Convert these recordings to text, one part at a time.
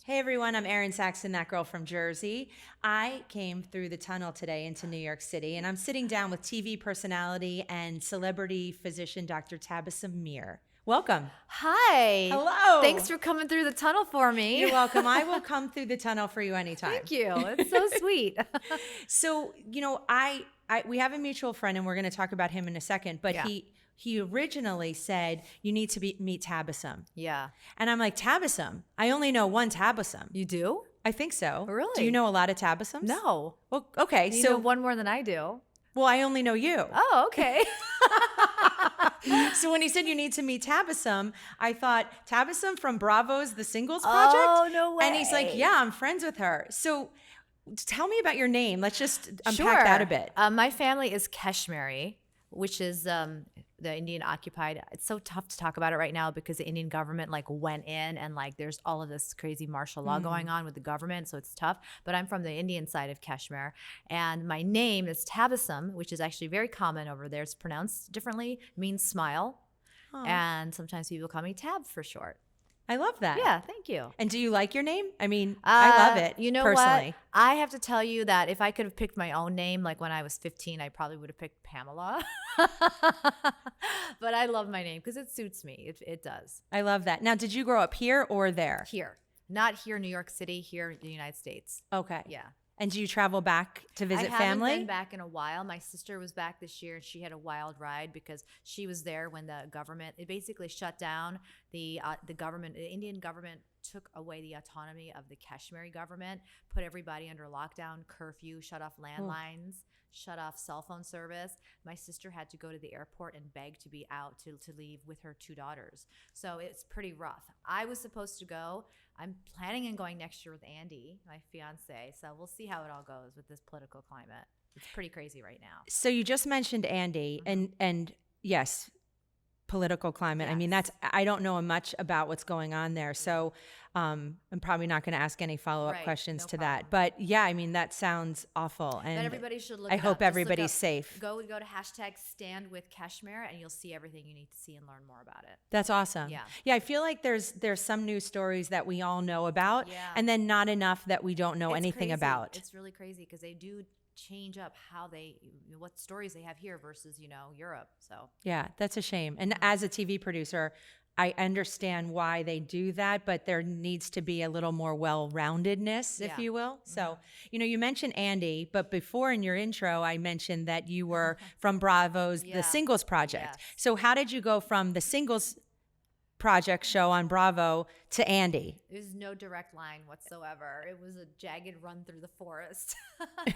Hey everyone, I'm Erin Saxton, that girl from Jersey. I came through the tunnel today into New York City, and I'm sitting down with TV personality and celebrity physician Dr. Tabisum Mir. Welcome. Hi. Hello. Thanks for coming through the tunnel for me. You're welcome. I will come through the tunnel for you anytime. Thank you. It's so sweet. So, we have a mutual friend, and we're going to talk about him in a second, but Yeah. he originally said, you need to meet Tabisum. Yeah. And I'm like, Tabisum? I only know one Tabisum. You do? I think so. Really? Do you know a lot of Tabisums? No. Well, okay. You So know one more than I do. Well, I only know you. Oh, okay. So when he said you need to meet Tabisum, I thought, Tabisum from Bravo's The Singles Project? Oh, no way. And he's like, yeah, I'm friends with her. So tell me about your name. Let's just unpack Sure. that a bit. My family is Kashmiri, which is the Indian occupied. It's so tough to talk about it right now because the Indian government went in and there's all of this crazy martial law going on with the government, so it's tough. But I'm from the Indian side of Kashmir, and my name is Tabisum, which is actually very common over there. It's pronounced differently, means smile, and sometimes people call me Tab for short. I love that. Yeah, thank you. And do you like your name? I mean, I love it. You know personally. what? I have to tell you that if I could have picked my own name, when I was 15, I probably would have picked Pamela. But I love my name because it suits me. It does. I love that. Now, did you grow up here or there? Here. Not here in New York City, here in the United States. Okay. Yeah. And do you travel back to visit family? I haven't been back in a while. My sister was back this year, and she had a wild ride because she was there when the government, it basically shut down the government. The Indian government took away the autonomy of the Kashmiri government, put everybody under lockdown, curfew, shut off landlines, shut off cell phone service. My sister had to go to the airport and beg to be out to leave with her 2 daughters. So it's pretty rough. I was supposed to go. I'm planning on going next year with Andy, my fiance. So we'll see how it all goes with this political climate. It's pretty crazy right now. So you just mentioned Andy, and yes, political climate. Yes. I mean, I don't know much about what's going on there. So I'm probably not going to ask any follow-up questions to that. But yeah, I mean, that sounds awful. And but everybody should look I it hope up. Just everybody's look up, safe. Go to #StandWithKashmir and you'll see everything you need to see and learn more about it. That's awesome. Yeah. Yeah, I feel like there's some news stories that we all know about, and then not enough that we don't know anything crazy. about. It's really crazy because they do change up what stories they have here versus Europe. So Yeah, that's a shame. And as a TV producer, I understand why they do that, but there needs to be a little more well-roundedness, if you will. So, you mentioned Andy, but before in your intro, I mentioned that you were from Bravo's The Singles Project. Yes. So how did you go from the Singles Project show on Bravo to Andy? There's no direct line whatsoever. It was a jagged run through the forest.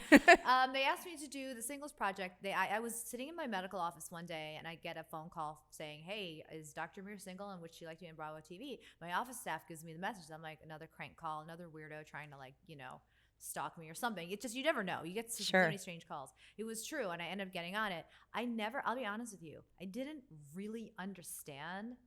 They asked me to do the Singles Project. I was sitting in my medical office one day, and I get a phone call saying, hey, is Dr. Mir single, and would she like to be on Bravo TV? My office staff gives me the message. I'm like, another crank call, another weirdo trying to stalk me or something. It just, you never know. You get so many strange calls. It was true, and I ended up getting on it. I'll be honest with you, I didn't really understand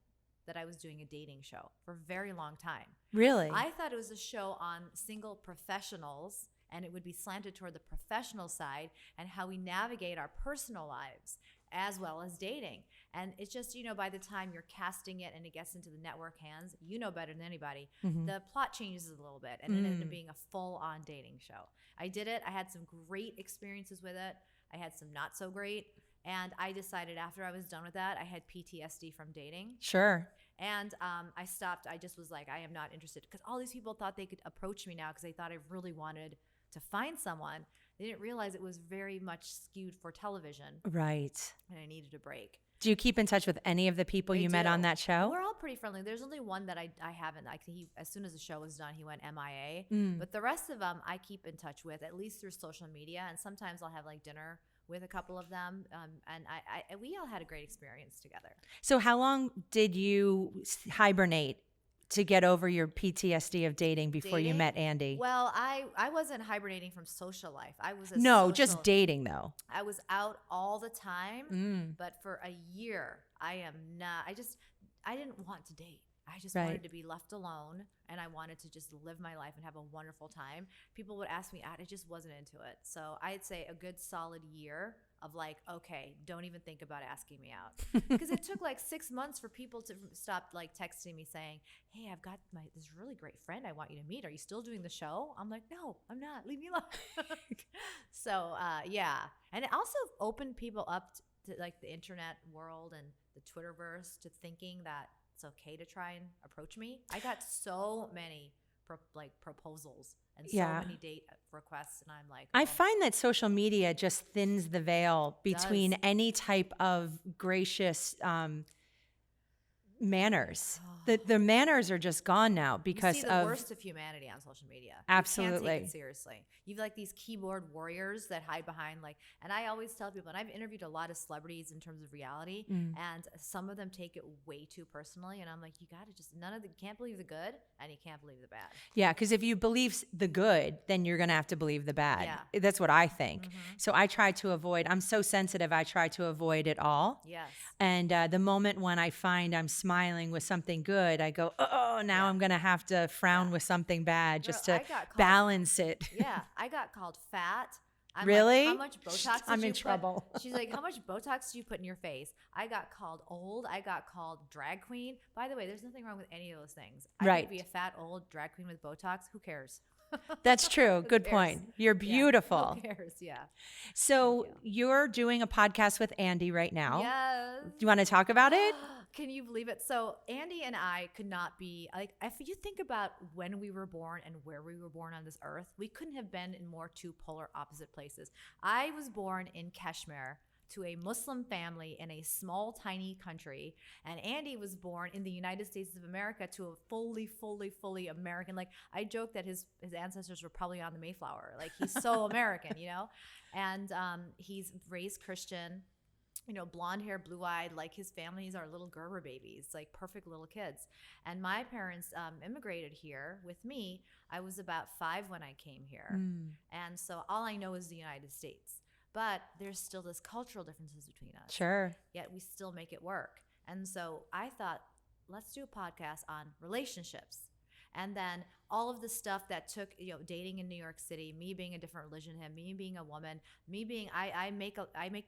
that I was doing a dating show for a very long time. Really? I thought it was a show on single professionals, and it would be slanted toward the professional side and how we navigate our personal lives as well as dating. And it's just, by the time you're casting it and it gets into the network hands, better than anybody, the plot changes a little bit, and it ended up being a full-on dating show. I did it. I had some great experiences with it. I had some not so great. And I decided after I was done with that, I had PTSD from dating. Sure. And I stopped. I just was like, I am not interested. Because all these people thought they could approach me now because they thought I really wanted to find someone. They didn't realize it was very much skewed for television. Right. And I needed a break. Do you keep in touch with any of the people you met on that show? We're all pretty friendly. There's only one that I haven't. As soon as the show was done, he went MIA. But the rest of them I keep in touch with, at least through social media. And sometimes I'll have dinner with a couple of them. And we all had a great experience together. So how long did you hibernate to get over your PTSD of dating before you met Andy? Well, I wasn't hibernating from social life. I was just dating though. I was out all the time, but for a year, I didn't want to date. I just wanted to be left alone, and I wanted to just live my life and have a wonderful time. People would ask me out. I just wasn't into it. So I'd say a good solid year of like, okay, don't even think about asking me out. Because it took like 6 months for people to stop like texting me saying, hey, I've got this really great friend I want you to meet. Are you still doing the show? I'm like, no, I'm not. Leave me alone. So yeah. And it also opened people up to like the internet world and the Twitterverse to thinking that it's okay to try and approach me. I got so many proposals and so many date requests, and I'm like, I find that social media just thins the veil between any type of gracious manners. The manners are just gone now because you see the worst of humanity on social media. Absolutely. You can't take it seriously. You've like these keyboard warriors that hide behind like, and I always tell people, and I've interviewed a lot of celebrities in terms of reality, and some of them take it way too personally. And I'm like, you got to just, you can't believe the good and you can't believe the bad. Yeah, because if you believe the good, then you're going to have to believe the bad. Yeah. That's what I think. So I try to avoid, I'm so sensitive, I try to avoid it all. Yes. And the moment when I find I'm smiling with something good, I go, oh, now I'm going to have to frown with something bad just to balance it. Yeah, I got called fat. I'm really? Like, how much Botox did I'm you in trouble. She's like, how much Botox do you put in your face? I got called old. I got called drag queen. By the way, there's nothing wrong with any of those things. I could be a fat, old drag queen with Botox. Who cares? That's true. Good point. You're beautiful. Yeah, who cares? Yeah. So you're doing a podcast with Andy right now. Yes. Do you want to talk about it? Can you believe it? So Andy and I could not be like, if you think about when we were born and where we were born on this earth, we couldn't have been in more two polar opposite places. I was born in Kashmir to a Muslim family in a small, tiny country. And Andy was born in the United States of America to a fully American. Like, I joke that his ancestors were probably on the Mayflower. Like, he's so American, you know? And he's raised Christian, you know, blonde hair, blue-eyed. Like, his families are little Gerber babies, like perfect little kids. And my parents immigrated here with me. I was about 5 when I came here. And so all I know is the United States. But there's still this cultural differences between us. Sure. Yet we still make it work. And so I thought, let's do a podcast on relationships. And then all of the stuff that took, you know, dating in New York City, me being a different religion, him, me being a woman, me being, I make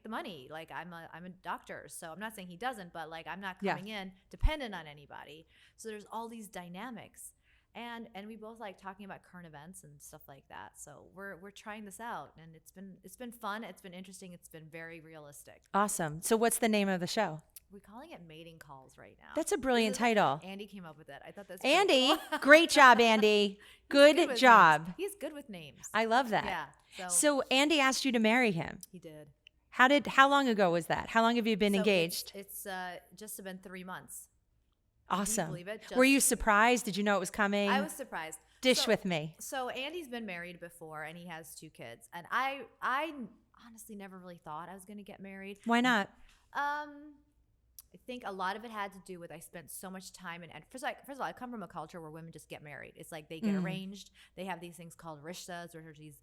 the money. Like, I'm a doctor. So I'm not saying he doesn't, but like, I'm not coming in dependent on anybody. So there's all these dynamics. And we both like talking about current events and stuff like that. So we're trying this out, and it's been fun. It's been interesting. It's been very realistic. Awesome. So what's the name of the show? We're calling it Mating Calls right now. That's a brilliant title. Andy came up with it. I thought that's Andy. cool. Great job, Andy. Good job. Names. He's good with names. I love that. Yeah. So Andy asked you to marry him. He did. How long ago was that? How long have you been engaged? It's just been 3 months. Awesome. Can you believe it? Were you surprised? Did you know it was coming? I was surprised. Dish with me. So Andy's been married before, and he has 2 kids. And I honestly never really thought I was going to get married. Why not? I think a lot of it had to do with I spent so much time and first of all, I come from a culture where women just get married. It's like they get arranged. They have these things called rishtas, or these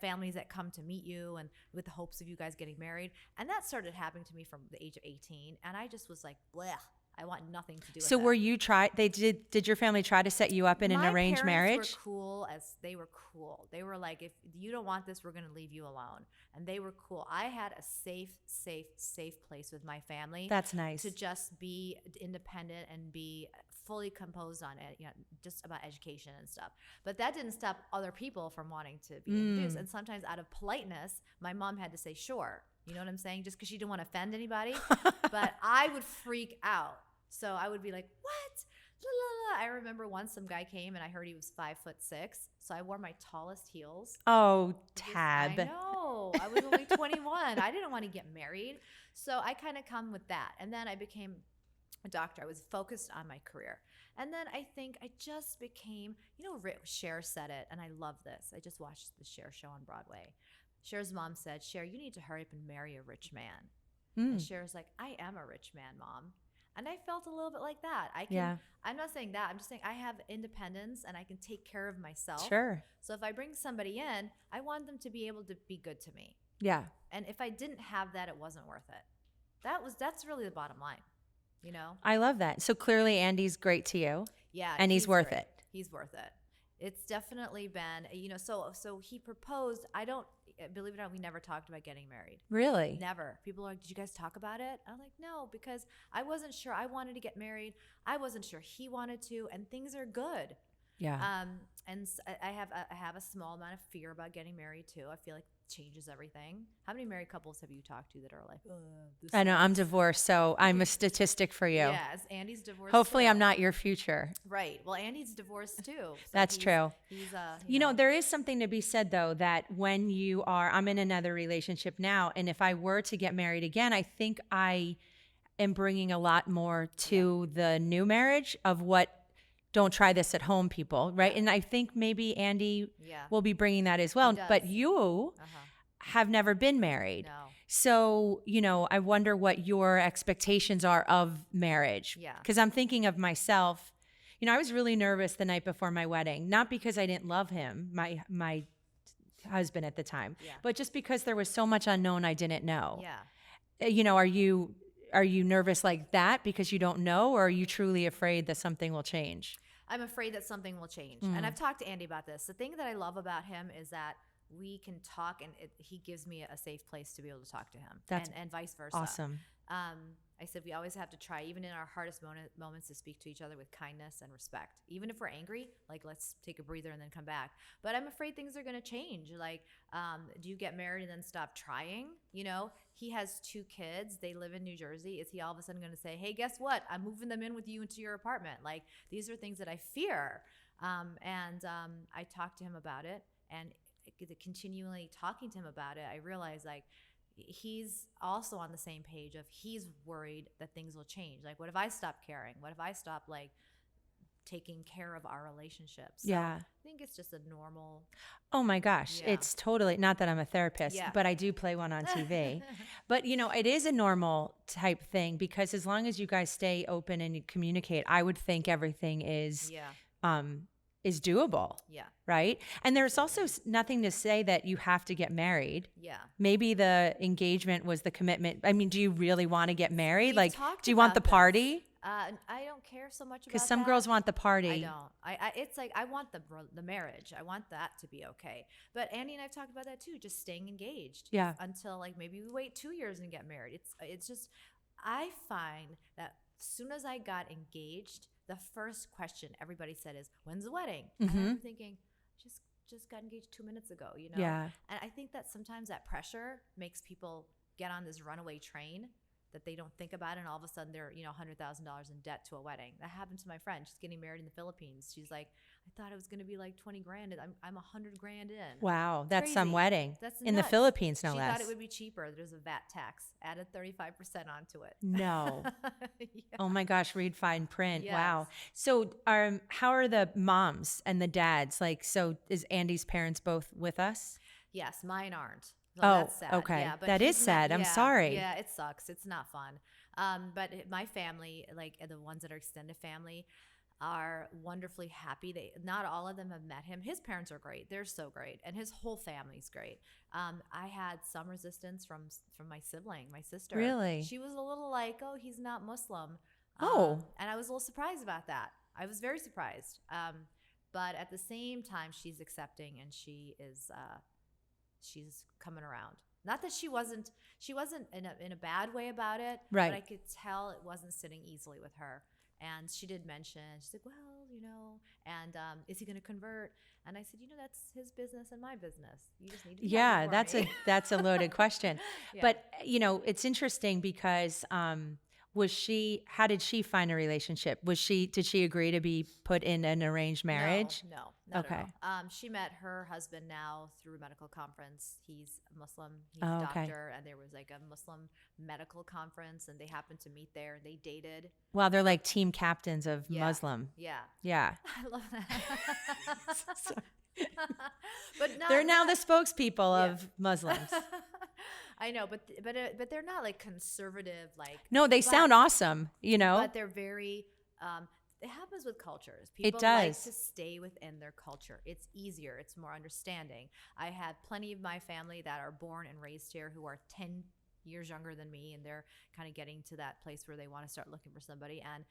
families that come to meet you and with the hopes of you guys getting married. And that started happening to me from the age of 18, and I just was like, bleh. I want nothing to do with it. So were you did your family try to set you up in an arranged marriage? My parents were cool. They were like, if you don't want this, we're going to leave you alone. And they were cool. I had a safe place with my family. That's nice. To just be independent and be fully composed on it, you know, just about education and stuff. But that didn't stop other people from wanting to be introduced. And sometimes out of politeness, my mom had to say, sure. You know what I'm saying? Just because she didn't want to offend anybody. But I would freak out. So I would be like, what? La, la, la. I remember once some guy came and I heard he was 5'6". So I wore my tallest heels. Oh, Tab. I know. I was only 21. I didn't want to get married. So I kind of come with that. And then I became a doctor. I was focused on my career. And then I think I just became, you know, Cher said it, and I love this. I just watched the Cher show on Broadway. Cher's mom said, Cher, you need to hurry up and marry a rich man. And Cher's like, I am a rich man, Mom. And I felt a little bit like that. I'm not saying that. I'm just saying I have independence and I can take care of myself. Sure. So if I bring somebody in, I want them to be able to be good to me. Yeah. And if I didn't have that, it wasn't worth it. That's really the bottom line, you know? I love that. So clearly Andy's great to you. Yeah. And he's worth great. it. He's worth it. It's definitely been, you know, so he proposed. believe it or not, we never talked about getting married. Really? Never. People are like, did you guys talk about it? I'm like, no, because I wasn't sure I wanted to get married. I wasn't sure he wanted to, and things are good. Yeah. I have a small amount of fear about getting married too. I feel like it changes everything. How many married couples have you talked to that are like, I know, I'm divorced, so I'm a statistic for you. Yes, Andy's divorced. Hopefully too. I'm not your future. Right. Well, Andy's divorced too. So That's true. He's You know, there is something to be said though, that when I'm in another relationship now, and if I were to get married again, I think I am bringing a lot more to the new marriage of what don't try this at home people, right? And I think maybe Andy will be bringing that as well. But you have never been married. No. So, you know, I wonder what your expectations are of marriage. Yeah. Because I'm thinking of myself. You know, I was really nervous the night before my wedding, not because I didn't love him, my husband at the time, but just because there was so much unknown I didn't know. Yeah. You know, are you nervous like that because you don't know, or are you truly afraid that something will change? I'm afraid that something will change. And I've talked to Andy about this. The thing that I love about him is that we can talk, and he gives me a safe place to be able to talk to him. That's and vice versa. Awesome. I said we always have to try, even in our hardest moments, to speak to each other with kindness and respect. Even if we're angry, like, let's take a breather and then come back. But I'm afraid things are going to change. Like, do you get married and then stop trying? You know, he has 2 kids. They live in New Jersey. Is he all of a sudden going to say, hey, guess what? I'm moving them in with you into your apartment? Like, these are things that I fear. I talked to him about it, and continually talking to him about it, I realized, like, he's also on the same page of he's worried that things will change. Like, what if I stop caring? What if I stop, like, taking care of our relationships? So I think it's just a normal. Oh my gosh. It's totally, not that I'm a therapist, but I do play one on TV. But, you know, it is a normal type thing, because as long as you guys stay open and you communicate, I would think everything is doable. Yeah. Right. And there's also nothing to say that you have to get married. Yeah. Maybe the engagement was the commitment. I mean, do you really want to get married? We've like, do you want the about this. party? I don't care so much about Because some that. girls want the party. I don't. It's like, I want the marriage. I want that to be okay. But Andy and I've talked about that too, just staying engaged. Yeah. Until, like, maybe we wait 2 years and get married. It's just, I find that as soon as I got engaged, the first question everybody said is, when's the wedding? And I'm thinking, just got engaged 2 minutes ago, you know? Yeah. And I think that sometimes that pressure makes people get on this runaway train that they don't think about, and all of a sudden they're, you know, $100,000 in debt to a wedding. That happened to my friend. She's getting married in the Philippines. She's like, I thought it was going to be like 20 grand. I'm $100 grand in. Wow. It's That's crazy. some wedding. That's in the nuts. Philippines, no she less. thought it would be cheaper. There's a VAT tax, added 35% onto it. No. Oh my gosh, read fine print. Yes. Wow. So how are the moms and the dads? Like, so is Andy's parents both with us? Yes, mine aren't. So Oh, that's sad. okay. Yeah, but That is he's not- sad. I'm yeah, sorry. Yeah, it sucks. It's not fun. But my family, like the ones that are extended family, are wonderfully happy. Not all of them have met him. His parents are great. They're so great. And his whole family's great. I had some resistance from my sibling, my sister. Really? She was a little like, oh, he's not Muslim. Oh. And I was a little surprised about that. I was very surprised. But at the same time, she's accepting, and she's coming around. Not that she wasn't in a bad way about it, Right. but I could tell it wasn't sitting easily with her. And she did mention, she's like, well, you know, and is he going to convert? And I said, you know, that's his business and my business. You just need to be happy for me. that's a loaded question. Yeah. But, you know, it's interesting because how did she find a relationship? Did she agree to be put in an arranged marriage? No, not Okay. at all. She met her husband now through a medical conference. He's Muslim. He's Oh, a okay. doctor, and there was like a Muslim medical conference, and they happened to meet there. They dated. Well, they're like team captains of Yeah. Muslim. Yeah. Yeah. I love that. But They're now the spokespeople of Muslims. I know, but they're not like conservative, like. No, they sound awesome, you know? But they're very. It happens with cultures. People does. like to stay within their culture. It's easier. It's more understanding. I had plenty of my family that are born and raised here who are 10 years younger than me, and they're kind of getting to that place where they want to start looking for somebody. And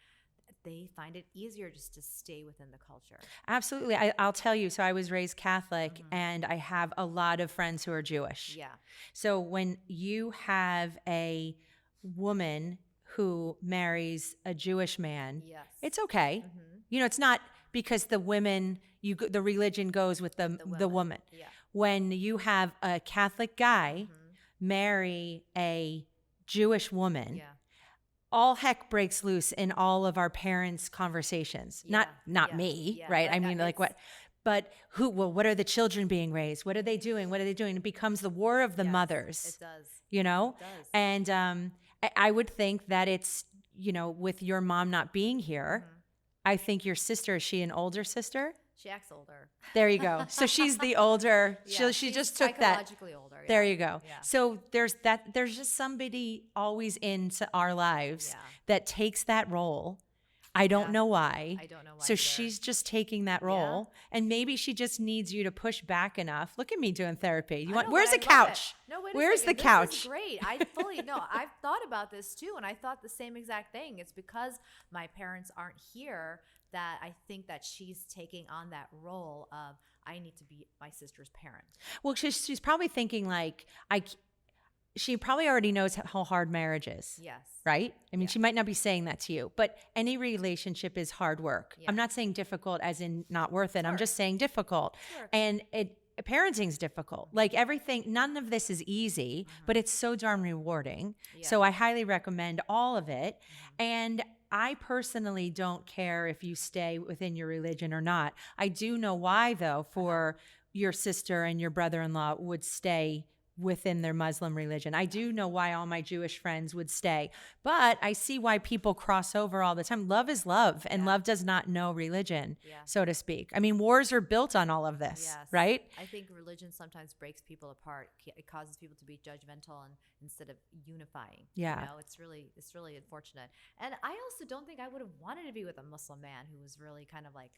they find it easier just to stay within the culture. Absolutely. I'll tell you. So I was raised Catholic, and I have a lot of friends who are Jewish. Yeah. So when you have a woman who marries a Jewish man, Yes. it's okay. You know, it's not because the women, the religion goes with the woman. Yeah. When you have a Catholic guy marry a Jewish woman, Yeah. all heck breaks loose in all of our parents' conversations. Yeah. Not me, Yeah. right? But I mean, like what? But who? Well, what are the children being raised? What are they doing? What are they doing? It becomes the war of the mothers. It does. You know, It does. and I would think that it's, you know, with your mom not being here, I think your sister, is she an older sister? She acts older. There you go. So she's the older. Yeah, she she's just took that. psychologically older. Yeah. There you go. Yeah. So there's just somebody always in our lives Yeah. that takes that role. I don't know why. I don't know why So either. she's just taking that role, and maybe she just needs you to push back enough. Look at me doing therapy. You want? know, Where's but the I love couch? it. No, wait a Where's second. the couch? This is great. I fully no. I've thought about this too, and I thought the same exact thing. It's because my parents aren't here that I think that she's taking on that role of I need to be my sister's parent. Well, she's probably thinking like she probably already knows how hard marriage is. Yes. Right? I mean, she might not be saying that to you, but any relationship is hard work. Yeah. I'm not saying difficult as in not worth it. I'm just saying difficult. Sure. And parenting's difficult. Like everything, none of this is easy, but it's so darn rewarding. Yeah. So I highly recommend all of it. And I personally don't care if you stay within your religion or not. I do know why, though, for your sister and your brother-in-law would stay within their Muslim religion. I do know why all my Jewish friends would stay, but I see why people cross over all the time. Love is love, and love does not know religion, so to speak. I mean, wars are built on all of this, right? I think religion sometimes breaks people apart. It causes people to be judgmental and instead of unifying. Yeah. You know, it's really unfortunate. And I also don't think I would have wanted to be with a Muslim man who was really kind of like,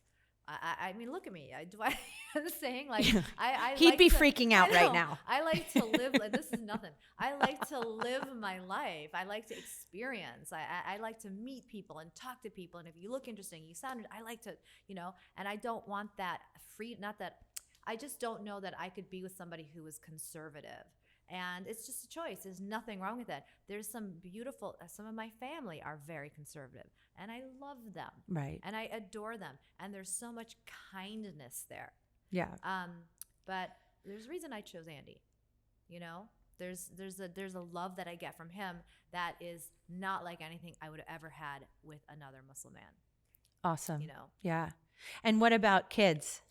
I mean, look at me. I'm saying like I He'd like be to, freaking out right now. I like to live. This is nothing. I like to live my life. I like to experience. I like to meet people and talk to people. And if you look interesting, you sound. I like to, you know. And I don't want that free. Not that. I just don't know that I could be with somebody who is conservative. And it's just a choice. There's nothing wrong with that. There's some of my family are very conservative, and I love them. Right. And I adore them. And there's so much kindness there. Yeah. But there's a reason I chose Andy. You know, there's a love that I get from him that is not like anything I would have ever had with another Muslim man. Awesome. You know. Yeah. And what about kids?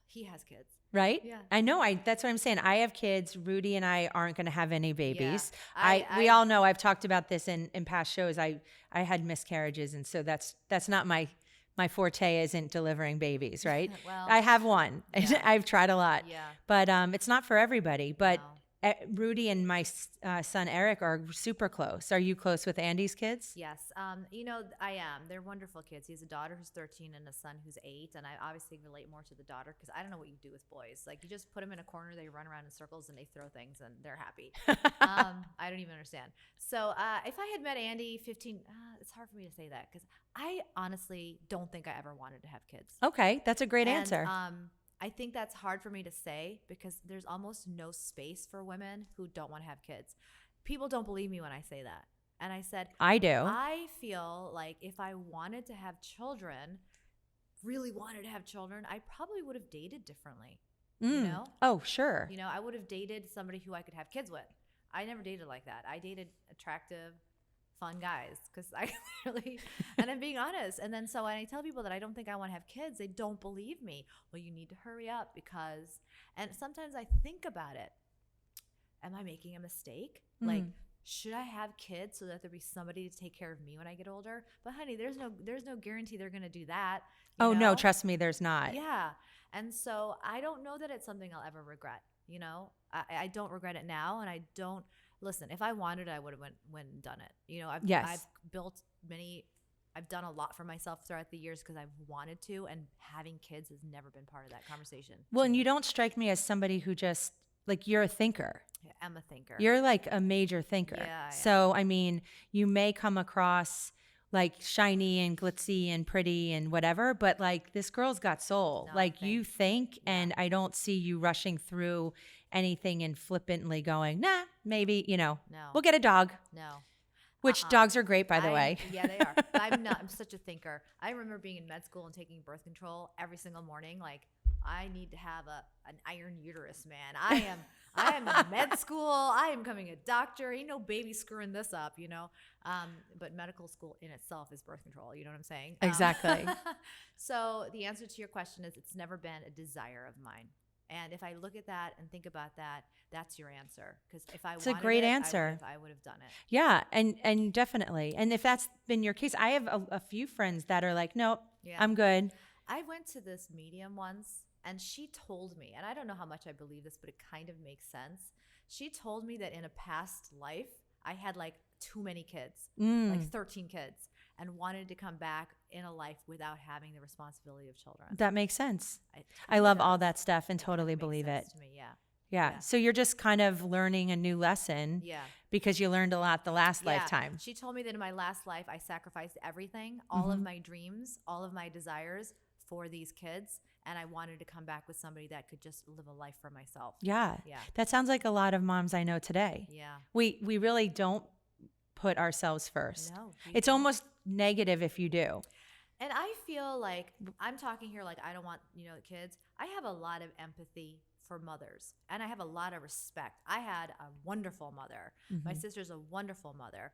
He has kids. Right? Yeah. I know. That's what I'm saying. I have kids. Rudy and I aren't going to have any babies. Yeah. We all know, I've talked about this in past shows. I had miscarriages. And so that's not my forte isn't delivering babies, right? Well, I have one. yeah. I've tried a lot, Yeah. but it's not for everybody. But No. Rudy and my son Eric are super close. Are you close with Andy's kids? Yes. You know, I am. They're wonderful kids. He has a daughter who's 13 and a son who's 8. And I obviously relate more to the daughter because I don't know what you do with boys. Like you just put them in a corner, they run around in circles and they throw things and they're happy. I don't even understand. So if I had met Andy 15, it's hard for me to say that because I honestly don't think I ever wanted to have kids. Okay. That's a great And, answer. I think that's hard for me to say because there's almost no space for women who don't want to have kids. People don't believe me when I say that. And I said, I do. I feel like if I wanted to have children, really wanted to have children, I probably would have dated differently. You know? Oh, sure. You know, I would have dated somebody who I could have kids with. I never dated like that. I dated attractive, fun guys because I really, and I'm being honest. And then so when I tell people that I don't think I want to have kids, they don't believe me. Well, you need to hurry up because, and sometimes I think about it. Am I making a mistake? Like, should I have kids so that there'll be somebody to take care of me when I get older? But honey, there's no guarantee they're going to do that. You know? No, trust me, there's not. Yeah. And so I don't know that it's something I'll ever regret. You know, I don't regret it now. And I don't, listen, if I wanted it, I would have went and done it. You know, I've built I've done a lot for myself throughout the years because I've wanted to, and having kids has never been part of that conversation. Well, and you don't strike me as somebody who just, like, you're a thinker. Yeah, I'm a thinker. You're like a major thinker. Yeah, so, I mean, you may come across like shiny and glitzy and pretty and whatever, but like this girl's got soul. No, like you thanks. think, and I don't see you rushing through anything and flippantly going, nah, maybe, No. we'll get a dog, No. which dogs are great, by the I'm- way. Yeah, they are. But I'm such a thinker. I remember being in med school and taking birth control every single morning. Like, I need to have an iron uterus, man. I am in med school. I am becoming a doctor. Ain't no baby screwing this up, But medical school in itself is birth control. You know what I'm saying? Exactly. So the answer to your question is it's never been a desire of mine. And if I look at that and think about that, that's your answer. Because if I It's a wanted great it, answer. I would have done it. Yeah, and definitely. And if that's been your case, I have a few friends that are like, nope, Yeah. I'm good. I went to this medium once, and she told me, and I don't know how much I believe this, but it kind of makes sense. She told me that in a past life, I had like too many kids, like 13 kids, and wanted to come back in a life without having the responsibility of children. That makes sense. It I love does. all that stuff and It totally makes believe it. sense to me, yeah. Yeah. So you're just kind of learning a new lesson Yeah. because you learned a lot the last Yeah. lifetime. She told me that in my last life, I sacrificed everything, all of my dreams, all of my desires for these kids. And I wanted to come back with somebody that could just live a life for myself. Yeah. Yeah. That sounds like a lot of moms I know today. Yeah. We really don't put ourselves first. No. It's almost negative if you do. And I feel like I'm talking here like I don't want, kids. I have a lot of empathy for mothers, and I have a lot of respect. I had a wonderful mother. My sister's a wonderful mother.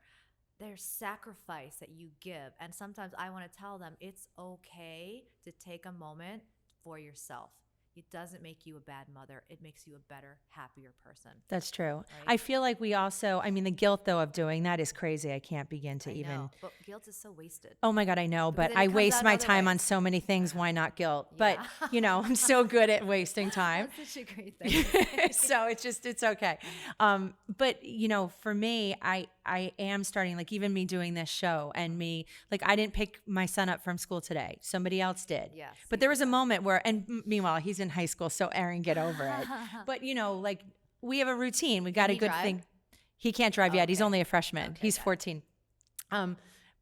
There's sacrifice that you give, and sometimes I want to tell them it's okay to take a moment for yourself. It doesn't make you a bad mother. It makes you a better, happier person. That's true. Right? I feel like we also, the guilt though of doing that is crazy. I can't begin to I even. know, but guilt is so wasted. Oh my God, I know, Because but then it I comes waste out my other time ways. on so many things. Why not guilt? Yeah. But, I'm so good at wasting time. That's such a great thing. So it's okay. But for me, I am starting, like even me doing this show and me, like I didn't pick my son up from school today. Somebody else did. Yes. But there was a moment where, and meanwhile, he's in high school. So Erin, get over it. But like we have a routine. We got Can a he good drive? thing. He can't drive yet. He's Okay. only a freshman. Okay, He's got it. 14.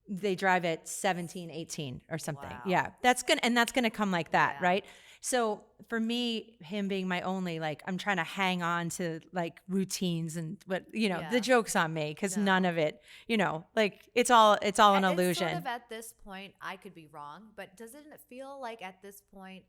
They drive at 17, 18 or something. Wow. Yeah. That's gonna come like that. Yeah. Right. So for me, him being my only, like, I'm trying to hang on to like routines and Yeah. the joke's on me because No. none of it, like it's all an It's illusion. sort of at this point, I could be wrong, but doesn't it feel like at this point,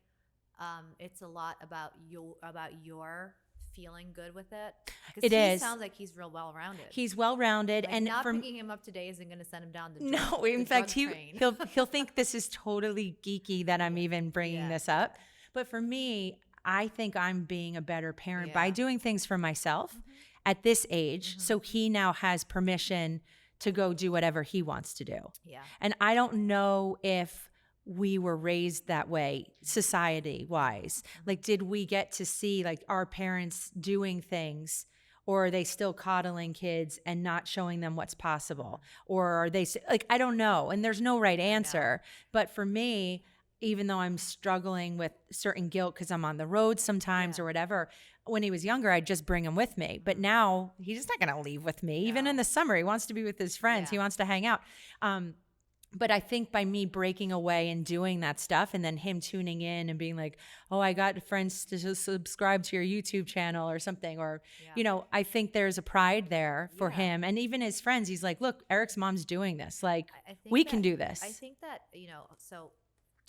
it's a lot about your feeling good with it? It he is. sounds like he's real well-rounded. He's well-rounded, Like, and not for picking him up today isn't going to send him down the no, drug, in the fact, drug train. he'll think this is totally geeky that I'm even bringing Yeah. this up. But for me, I think I'm being a better parent by Yeah. doing things for myself at this age. So he now has permission to go do whatever he wants to do. Yeah. And I don't know if we were raised that way society wise. Like, did we get to see like our parents doing things, or are they still coddling kids and not showing them what's possible? Or are they like, I don't know. And there's no right answer. But for me, even though I'm struggling with certain guilt because I'm on the road sometimes or whatever, when he was younger, I'd just bring him with me. But now he's just not going to leave with me. Even in the summer, he wants to be with his friends. Yeah. He wants to hang out. But I think by me breaking away and doing that stuff, and then him tuning in and being like, oh, I got friends to subscribe to your YouTube channel or something, or, I think there's a pride there for him. And even his friends, he's like, look, Eric's mom's doing this. Like, I think we that- can do this. I think that, so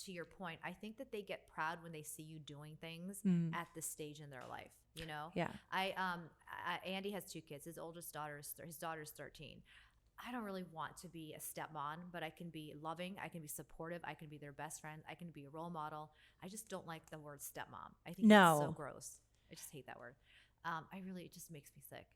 to your point, I think that they get proud when they see you doing things at this stage in their life, Yeah. Andy has 2 kids. His daughter's 13. I don't really want to be a stepmom, but I can be loving. I can be supportive. I can be their best friend. I can be a role model. I just don't like the word stepmom. I think it's so gross. I just hate that word. It just makes me sick.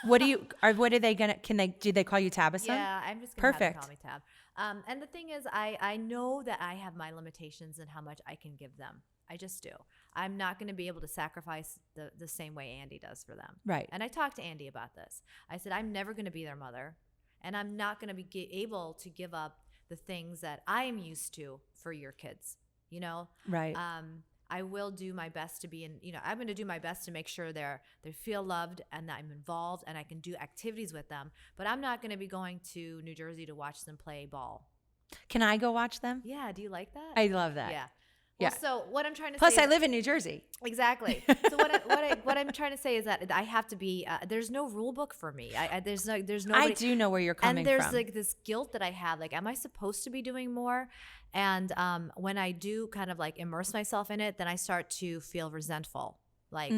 What are they gonna? Do they call you Tabisum? Yeah, I'm just gonna have Perfect. them call me Tab. And the thing is, I know that I have my limitations and how much I can give them. I just do. I'm not going to be able to sacrifice the same way Andy does for them. Right. And I talked to Andy about this. I said, I'm never going to be their mother, and I'm not going to be able to give up the things that I am used to for your kids. Right. I will do my best to be I'm going to do my best to make sure they feel loved and that I'm involved and I can do activities with them. But I'm not going to be going to New Jersey to watch them play ball. Can I go watch them? Yeah. Do you like that? I love that. Yeah. Yeah. Well, so what I'm trying to Plus, say I is, live in New Jersey. exactly. So what I'm trying to say is that I have to be. There's no rule book for me. There's no. I do know where you're coming and there's from. like this guilt that I have. Like, am I supposed to be doing more? And when I do kind of like immerse myself in it, then I start to feel resentful. Like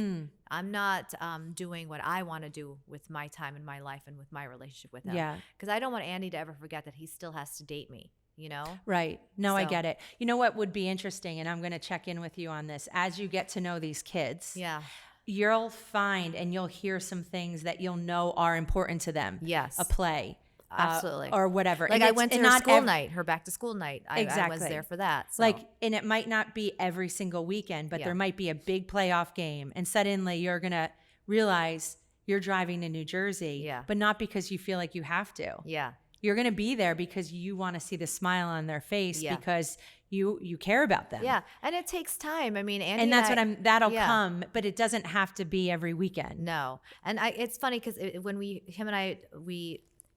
I'm not doing what I want to do with my time in my life and with my relationship with him. Yeah. Because I don't want Andy to ever forget that he still has to date me. You know? Right. No, I So- get it. You know what would be interesting, and I'm going to check in with you on this, as you get to know these kids. Yeah. You'll find and you'll hear some things that you'll know are important to them. Yes. A play. Absolutely. Or whatever. Like And I it's went to her not school night, her back to school night. I was Exactly. there for that. So. Like, and it might not be every single weekend, but Yeah. there might be a big playoff game, and suddenly you're going to realize you're driving to New Jersey, Yeah. but not because you feel like you have to. yeah. You're going to be there because you want to see the smile on their face, Yeah. because you care about them. Yeah. And it takes time. I mean, Andy And that's what that'll yeah. come, but it doesn't have to be every weekend. No. And it's funny because when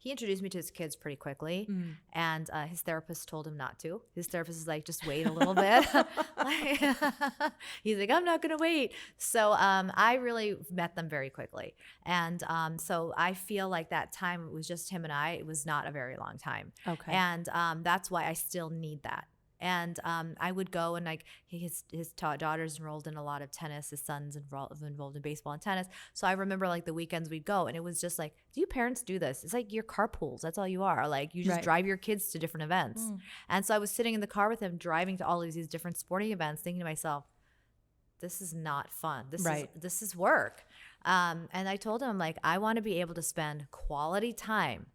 he introduced me to his kids pretty quickly, and his therapist told him not to. His therapist is like, just wait a little bit. He's like, I'm not going to wait. So I really met them very quickly. And so I feel like that time it was just him and I. It was not a very long time. Okay. And that's why I still need that. And I would go, and like his daughter's enrolled in a lot of tennis. His son's involved in baseball and tennis. So I remember like the weekends we'd go, and it was just like, do you parents do this? It's like your carpools. That's all you are. Like you just Right. drive your kids to different events. And so I was sitting in the car with him, driving to all of these different sporting events, thinking to myself, this is not fun. This is work. And I told him, like, I want to be able to spend quality time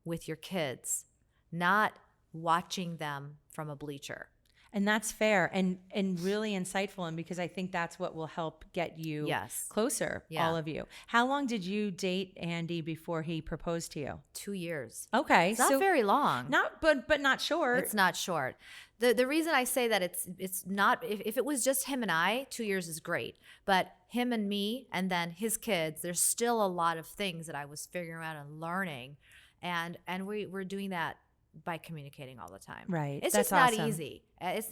with your kids, not watching them from a bleacher. And that's fair and really insightful, and because I think that's what will help get you Yes. closer, Yeah. all of you. How long did you date Andy before he proposed to you? 2 years. Okay. It's not very long. But not short. It's not short. The reason I say that it's not, if it was just him and I, 2 years is great. But him and me and then his kids, there's still a lot of things that I was figuring out and learning. And we're doing that by communicating all the time. Right. It's That's just not awesome. easy. It's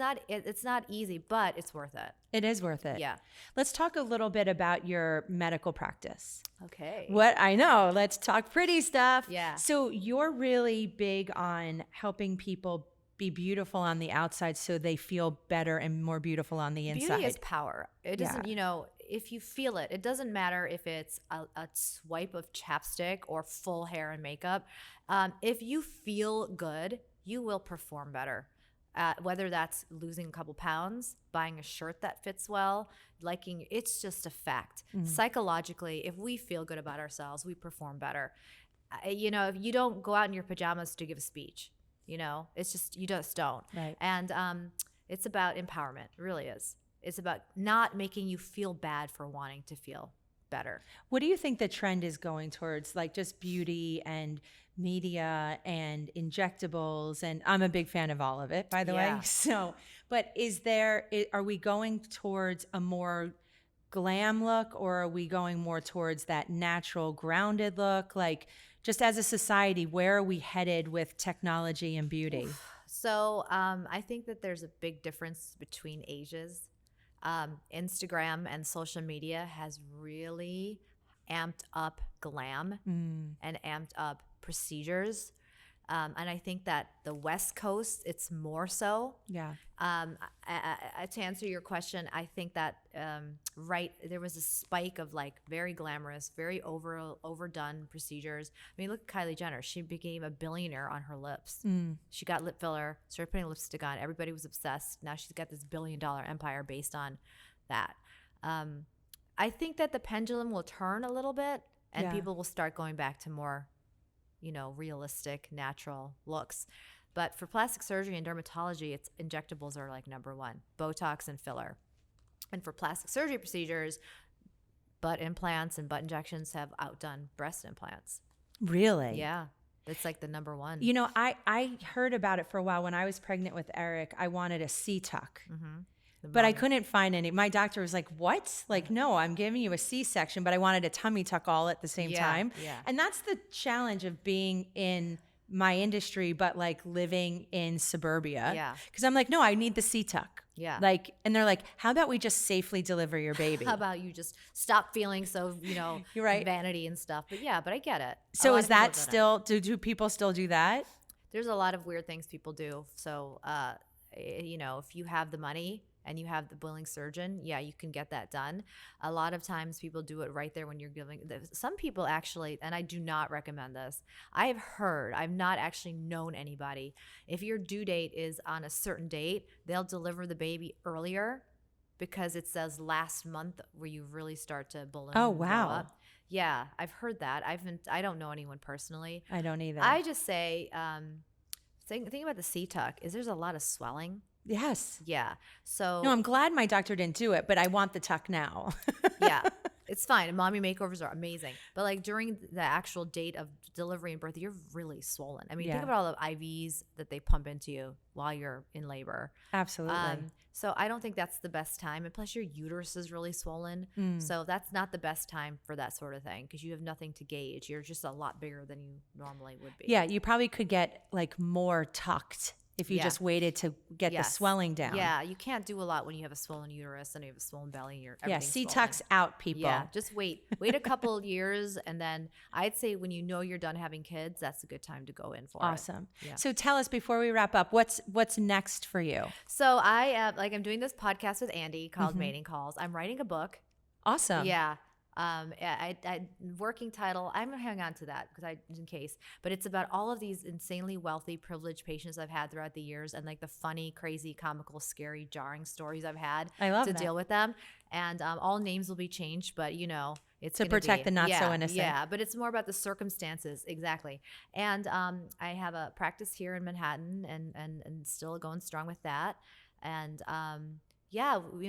not easy, but it's worth it. It is worth it. Yeah. Let's talk a little bit about your medical practice. Okay. What I know, let's talk pretty stuff. Yeah. So you're really big on helping people be beautiful on the outside so they feel better and more beautiful on the inside. Beauty is power. It doesn't, if you feel it, it doesn't matter if it's a swipe of chapstick or full hair and makeup. If you feel good, you will perform better. Whether that's losing a couple pounds, buying a shirt that fits well, liking, it's just a fact. Psychologically, if we feel good about ourselves, we perform better. If you don't go out in your pajamas to give a speech, it's just, you just don't. Right. And it's about empowerment. It really is. It's about not making you feel bad for wanting to feel better. What do you think the trend is going towards, like just beauty and media and injectables? And I'm a big fan of all of it, by the way. So, but are we going towards a more glam look, or are we going more towards that natural grounded look? Like, just as a society, where are we headed with technology and beauty? So I think that there's a big difference between ages. Instagram and social media has really amped up glam and amped up procedures. And I think that the West Coast, it's more so. Yeah. To answer your question, I think that there was a spike of like very glamorous, very overdone procedures. I mean, look at Kylie Jenner. She became a billionaire on her lips. She got lip filler, started putting lipstick on. Everybody was obsessed. Now she's got this $1 billion empire based on that. I think that the pendulum will turn a little bit, and people will start going back to more realistic, natural looks. But for plastic surgery and dermatology, it's injectables are like number one, Botox and filler. And for plastic surgery procedures, butt implants and butt injections have outdone breast implants. Really? Yeah. It's like the number one. I heard about it for a while. When I was pregnant with Eric, I wanted a C-tuck. But I couldn't find any. My doctor was like, what? Like, no, I'm giving you a C-section, but I wanted a tummy tuck all at the same time. Yeah. And that's the challenge of being in my industry, but like living in suburbia. Yeah. Because I'm like, no, I need the C-tuck. Yeah. Like, and they're like, how about we just safely deliver your baby? How about you just stop feeling so, You're right. vanity and stuff. But yeah, but I get it. A So lot is of people that have done it. still, do people still do that? There's a lot of weird things people do. So, if you have the money and you have the willing surgeon, yeah, you can get that done. A lot of times people do it right there when you're giving. Some people actually, and I do not recommend this. I've not actually known anybody. If your due date is on a certain date, they'll deliver the baby earlier because it says last month where you really start to balloon. Oh, and blow wow. up. Yeah, I've heard that. I don't know anyone personally. I don't either. I just say, thing about the C-tuck is there's a lot of swelling. Yes. Yeah. So No, I'm glad my doctor didn't do it, but I want the tuck now. yeah, it's fine. And mommy makeovers are amazing. But like during the actual date of delivery and birth, you're really swollen. I mean, Yeah. think about all the IVs that they pump into you while you're in labor. Absolutely. So I don't think that's the best time. And plus your uterus is really swollen. So that's not the best time for that sort of thing because you have nothing to gauge. You're just a lot bigger than you normally would be. Yeah, you probably could get like more tucked if you Yeah. just waited to get the Yes. swelling down. Yeah, you can't do a lot when you have a swollen uterus and you have a swollen belly. And Yeah, everything's C-tucks swollen. out, people. Yeah, just wait a couple years, and then I'd say when you know you're done having kids, that's a good time to go in for it. Awesome. Yeah. So tell us before we wrap up, what's next for you? So I'm doing this podcast with Andy called Mating Calls. I'm writing a book. Awesome. Yeah. I working title. I'm gonna hang on to that because in case. But it's about all of these insanely wealthy, privileged patients I've had throughout the years, and like the funny, crazy, comical, scary, jarring stories I've had I love to that. deal with them. And all names will be changed, but it's To gonna protect be, the not so innocent. Yeah, but it's more about the circumstances exactly. And I have a practice here in Manhattan, and still going strong with that. And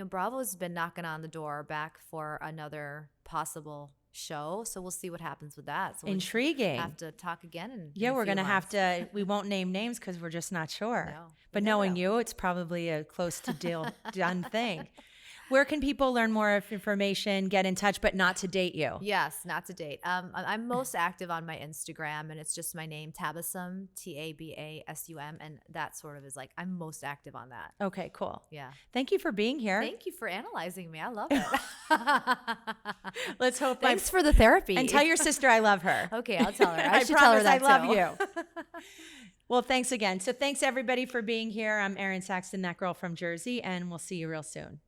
Bravo's been knocking on the door back for another possible show. So we'll see what happens with that. So we'll Intriguing. have to talk again. Yeah, in a we're few going to have months. to, we won't name names because we're just not sure. No, But you never knowing know. you, it's probably a close to done thing. Where can people learn more information, get in touch, but not to date you? Yes, not to date. I'm most active on my Instagram, and it's just my name, Tabisum, Tabasum, and that sort of is like I'm most active on that. Okay, cool. Yeah. Thank you for being here. Thank you for analyzing me. I love it. Let's hope Thanks for the therapy. and tell your sister I love her. Okay, I'll tell her. I should promise tell her that I love too. you. Well, thanks again. So thanks everybody for being here. I'm Erinsaxton, that girl from Jersey, and we'll see you real soon.